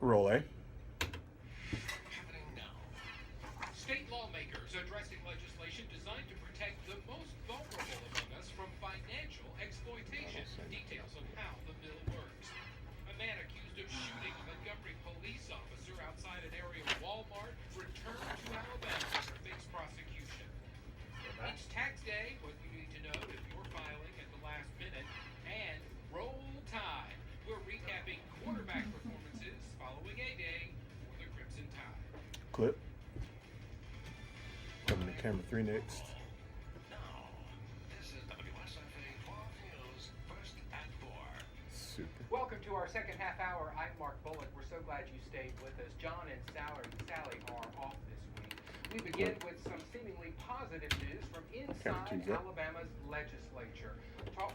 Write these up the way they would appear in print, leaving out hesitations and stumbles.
Roll A. Happening now. State lawmakers addressing legislation designed to protect the most vulnerable among us from financial exploitation. Details on how the bill works. A man accused of shooting a Montgomery police officer outside an area Walmart returned to Alabama to face prosecution. It's tax day, what you need to know if you're filing at the last minute, and roll tide. We're recapping quarterback performances following a day for the Crimson Tide. Clip. Coming to camera 3 next. Now, this is WSFA 12 News, first at 4. Super. Welcome to our second half hour. I'm Mark Bullock. We're so glad you stayed with us. John and Sally are off this week. We begin with some seemingly positive news from inside Alabama's legislature.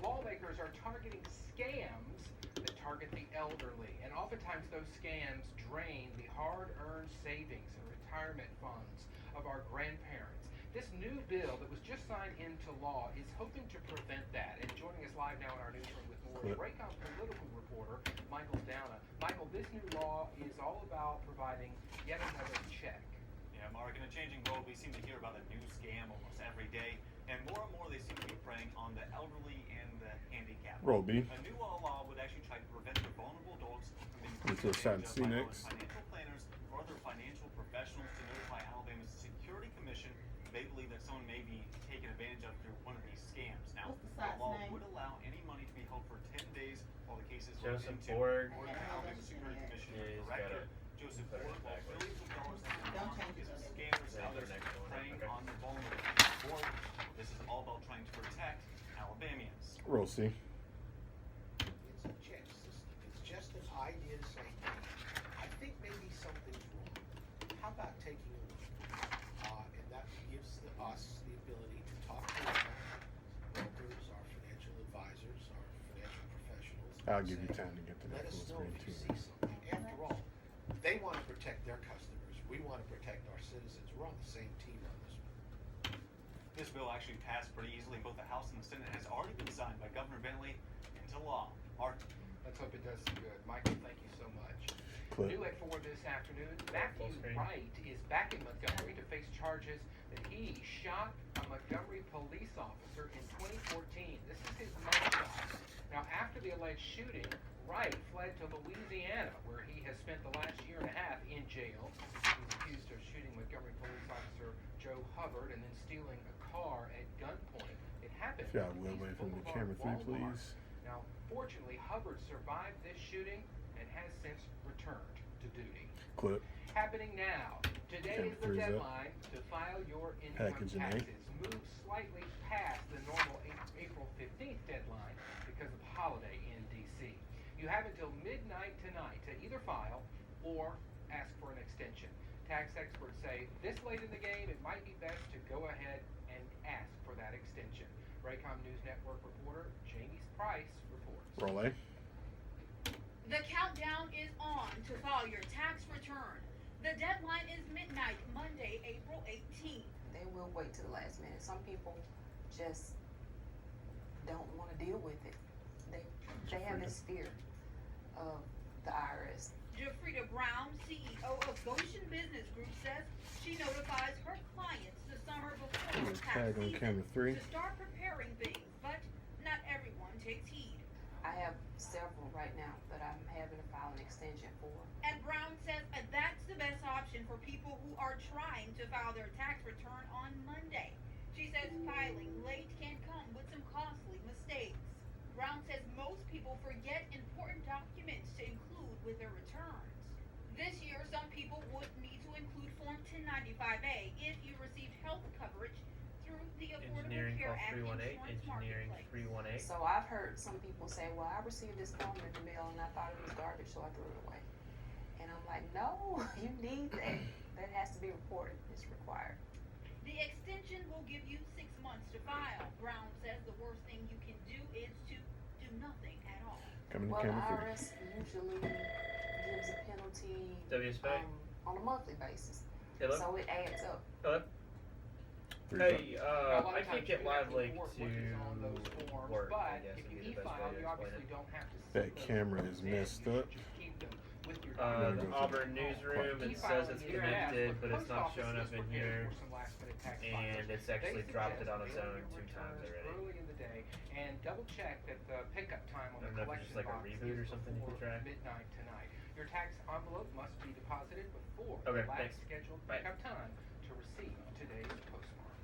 Lawmakers are targeting scams that target the elderly, and oftentimes those scams drain the hard-earned savings and retirement funds of our grandparents. This new bill that was just signed into law is hoping to prevent that. And joining us live now in our newsroom with more is Raycom political reporter Michael Downa. Michael, this new law is all about providing yet another check. Yeah, Mark, in a changing world, we seem to hear about a new scam almost every day, and more they seem to be preying on the elderly and the handicapped. Roll B. A new law would actually try to prevent the vulnerable adults from being Into a side C by next. financial planners or other financial professionals to notify Alabama's Security Commission if they believe that someone may be taken advantage of through one of these scams. Now, What's the the site's law name? would allow any money to be held for 10 days while the case is looked Joseph into. Borg. Or the Alabama Security Commission director, Joseph put it Borg, while back there. billions of dollars have been Don't lost change because of it. scammers and Yeah, others the next one. preying Okay. on the vulnerable. Borg, this is all about trying to protect Alabamians. Roll C. It's a check system. It's just an idea to say, I think maybe something's wrong. How about taking a look? And that gives us the ability to talk to our brokers, our financial advisors, our financial professionals. I'll and give you say, time to get to let that us full know screen if you too. see something. After all, they want to protect their customers. We want to protect our citizens. We're on the same team on this one. This bill actually passed pretty easily. Both the House and the Senate has already been signed by Governor Bentley into law. Mark. Let's hope it does some good. Michael, thank you so much. Clip. New at 4 this afternoon, Matthew Wright is back in Montgomery to face charges that he shot a Montgomery police officer in 2014. This is his mugshot. Now, after the alleged shooting, Wright fled to Louisiana, where he has spent the last year and a half in jail. He's accused of shooting Montgomery police officer Joe Hubbard and then stealing a car at gunpoint. It happened. If y'all at will East wait from the Boulevard, camera 3, Walmart. please. Now, fortunately, Hubbard survived this shooting and has since returned to duty. Clip. Happening now. Today is the Camera 3's up. deadline to file your income Packaging A. taxes. Move slightly past the normal April 15th deadline because of holiday in D.C. You have until midnight tonight to either file or ask for an extension. Tax experts say this late in the game, it might be best to go ahead and ask for that extension. Raycom News Network reporter Jamie Price reports. Roll A. The countdown is on to file your tax return. The deadline is midnight, Monday, April 18th. They will wait to the last minute. Some people just don't want to deal with it. They have this fear of the IRS. Jafrida Brown, CEO of Goshen Business Group, says she notifies her clients the summer before Let's tax tag on season camera 3. to start preparing things, but not everyone takes heed. I have several right now that I'm having to file an extension for. And Brown says that's the best option for people who are trying to file their tax return on Monday. She says filing late can come with some costly mistakes. Brown says most people forget important documents to include with their returns. This year, some people would need to include Form 1095-A if you received health coverage through the Affordable Engineering Care call Act 318. Insurance Engineering Marketplace. 318. So I've heard some people say, well, I received this form in the mail and I thought it was garbage, so I threw it away. And I'm like, no, you need that. That has to be reported. It's required. The extension will give you 6 months to file. Brown says the worst thing you can do is to do nothing at all. Coming to Well, the camera 3. IRS usually gives a penalty WSPay. on a monthly basis. Hello? So it adds up. Hello? 3's Hey, Now, a lot of I times can't get you have Live Link court to looking on those forms, work, but I guess if would you be the best e-file, way to you explain obviously it. don't have to That see those camera forms is in. messed You should up. just keep them with your Gotta The go to Auburn the- newsroom, it says it's connected, but it's not showing up in here. And it's actually dropped it on its own 2 times already. Early in the day, and double check that the pickup time on I the don't know if it's collection just like a box reboot or is something you before can track. midnight tonight. Your tax envelope must be deposited before Okay, the last thanks. scheduled Bye. pickup time to receive today's postmark.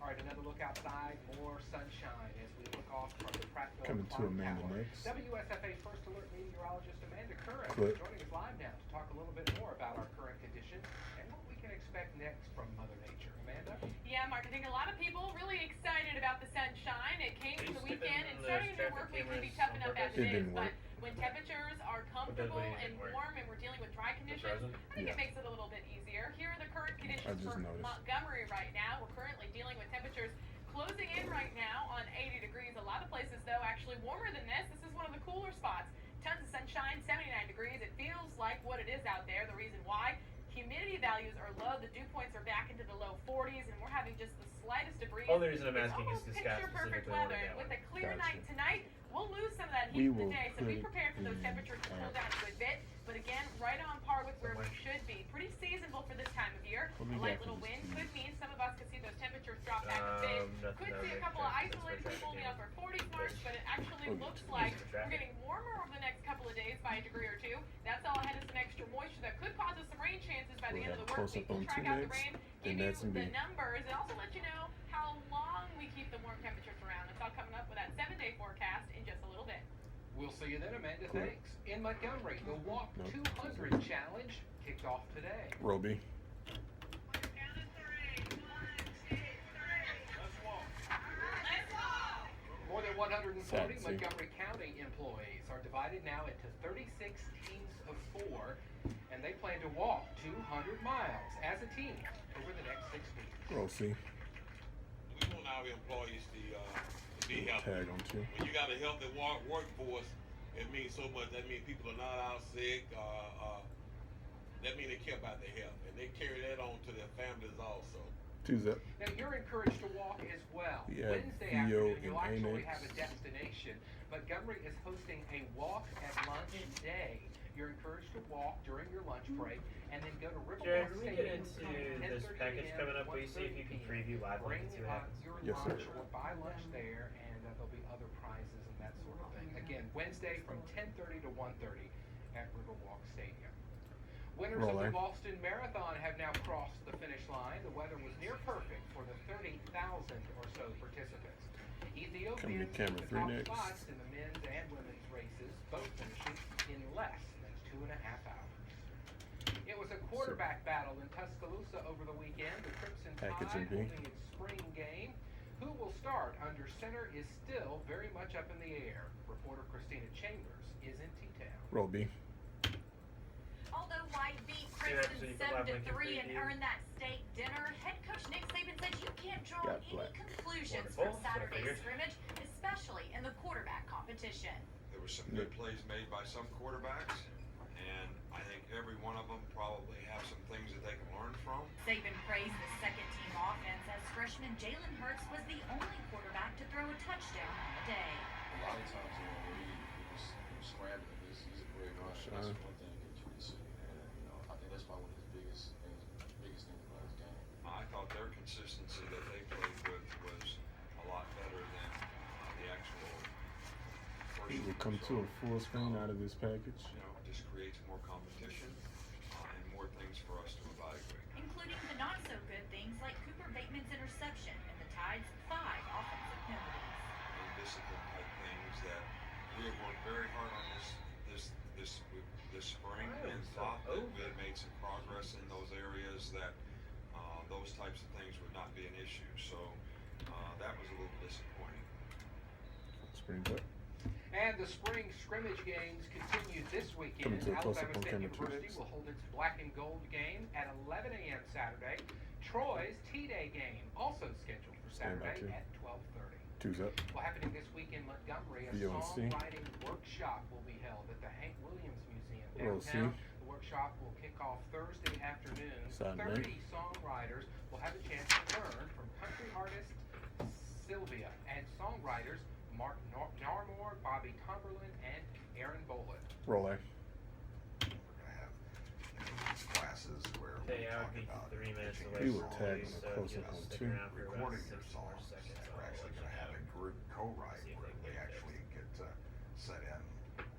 All right, another look outside, more sunshine as we look off from the Prattville Coming to Clock Amanda Tower. next. WSFA First Alert meteorologist Amanda Curran Clip. joining us live now to talk a little bit more about our current conditions and what we can expect next from Mother Nature. Amanda? Yeah, Mark, I think a lot of people really excited about the sunshine. It came from the Are you weekend skipping and those starting to traffic work week can be cameras tough on enough as purpose? it It is, didn't but work. when temperatures are comfortable you and didn't work? warm and we're dealing with dry conditions, frozen? I think Yeah. it makes it a little bit easier. Here are the current conditions just for noticed. Montgomery right now. We're currently dealing with temperatures closing in right now on 80 degrees. A lot of places, though, actually warmer than this. This is one of the cooler spots. Tons of sunshine, 79 degrees. It feels like what it is out there. The reason why? Humidity values are low. The dew points are back into the low 40s, and we're having just the slightest of breeze. Only reason I'm asking is It's because almost Scott picture-perfect specifically weather. wanted And that with one. a clear Gotcha. night tonight, we'll lose some of that We heat will today, so put be it prepared for those in temperatures to cool our- down a good bit. But again, right on par with where we Somewhere. should be. Pretty seasonable for this time of year. What A do we light got for little this wind team? could mean some of us could see those temperatures drop back a bit. Nothing Could on see a the couple of traffic, isolated that's people in the traffic upper 40s marks, but it actually Oh, looks yeah. like Use the we're traffic. getting warmer over the next couple of days by a degree or two. That's all ahead of some extra moisture that could cause us some rain chances by the We'll end have of the work close week. up We'll on track two out the next, rain, and give you that's in the B. numbers, and also let you know how long we keep the warm temperatures around. It's all coming up with that 7-day forecast in just a little bit. We'll see you then, Amanda. Cool. Thanks. In Montgomery, the Walk Nope. 200 Challenge kicked off today. Roby. More than 140 Sad to see. Montgomery County employees are divided now into 36 teams of 4, and they plan to walk 200 miles as a team over the next 6 weeks. Rosie. We want our employees to be healthy. Tag on two. When you got a healthy workforce, it means so much. That means people are not out sick. That means they care about their health, and they carry that on to their families also. Two's up. Now, you're encouraged to walk as well. We have Wednesday Theo afternoon, you'll and actually Annex. have a destination. Montgomery is hosting a walk at lunch day. You're encouraged to walk during your lunch break and then go to Jared, Riverwalk when we get Stadium into from this 10:30 package a.m. coming up, to will you see if you can 1:30 preview live Bring and see what happens? your Yes, sir. lunch or buy lunch there, and there'll be other prizes and that sort of thing. Again, Wednesday from 10:30 to 1:30 at Riverwalk Stadium. Winners of the Roller. Boston Marathon have now crossed the finish line. The weather was near perfect for the 30,000 or so participants. Ethiopians Coming to took camera the three top next. spots in the men's and women's races, both finishing in less than 2.5 hours. It was a quarterback battle in Tuscaloosa over the weekend. The Crimson Package Tide in B. holding its spring game. Who will start under center is still very much up in the air. Reporter Christina Chambers is in T-Town. Roby. Although White beat See what happens when Crimson you put live link in 7-3 and preview? earned that state dinner, head coach Nick Saban said you can't draw Got any black. conclusions Wonderful. from Saturday's Figured. scrimmage, especially in the quarterback competition. There were some good plays made by some quarterbacks, and I think every one of them probably have some things that they can learn from. Saban praised the second-team offense as freshman Jalen Hurts was the only quarterback to throw a touchdown on the day. A lot of times, we're scrambling. He's a great runner. That's one thing that you can see, and I think that's probably one of his biggest things about his game. I thought their consistency that they played with was a lot better than the actual first. He will come to a full screen out of this package. Just creates more competition and more things for us to evaluate. Including the not-so-good things like Cooper Bateman's interception and the Tide's 5 offensive penalties. And discipline type things that we have worked very hard on this spring and thought that we had made some progress in those areas that those types of things would not be an issue. So that was a little disappointing. Screen's up. And the spring scrimmage games continue this weekend. Coming to a close-up Alabama on State camera two University next. will hold its black and gold game at 11 a.m. Saturday. Troy's T-Day game also scheduled for Stand by Saturday two. at 12:30. Two's up. Well, happening this week in Montgomery, a VOC. songwriting workshop will be held at the Hank Williams Museum Roll downtown. C. The workshop will kick off Thursday afternoon. Side 30 main. songwriters will have a chance to learn from country artist Sylvia and songwriters Mark Narmore, Bobby Tomberlin, and Aaron Bolin. Roller. Okay, I would be 3 minutes away We were from tagging you, a so close if up you'll on stick 2. around for about recording 60 your more songs, seconds, and I'll we're let actually you going to have know. a group co-write See if where they we get actually get to set in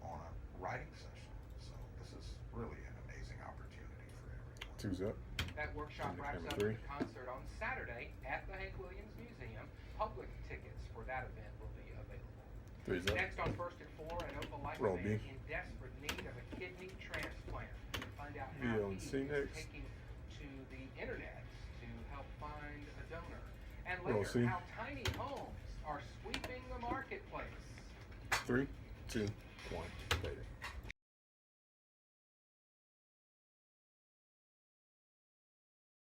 on a writing session. So this is really an amazing opportunity for everyone. 2's up. That workshop Camera wraps up 3. with a concert on Saturday at the Hank Williams Museum. Public tickets for that event will be available. 3's up. Next on First and 4, an Opelika Roll man B. in desperate need of a kidney transplant. Find out how Video and he C is next. taking to the internet to help find a donor. And Roll later, C. how tiny homes are sweeping the marketplace. 3, 2, 1.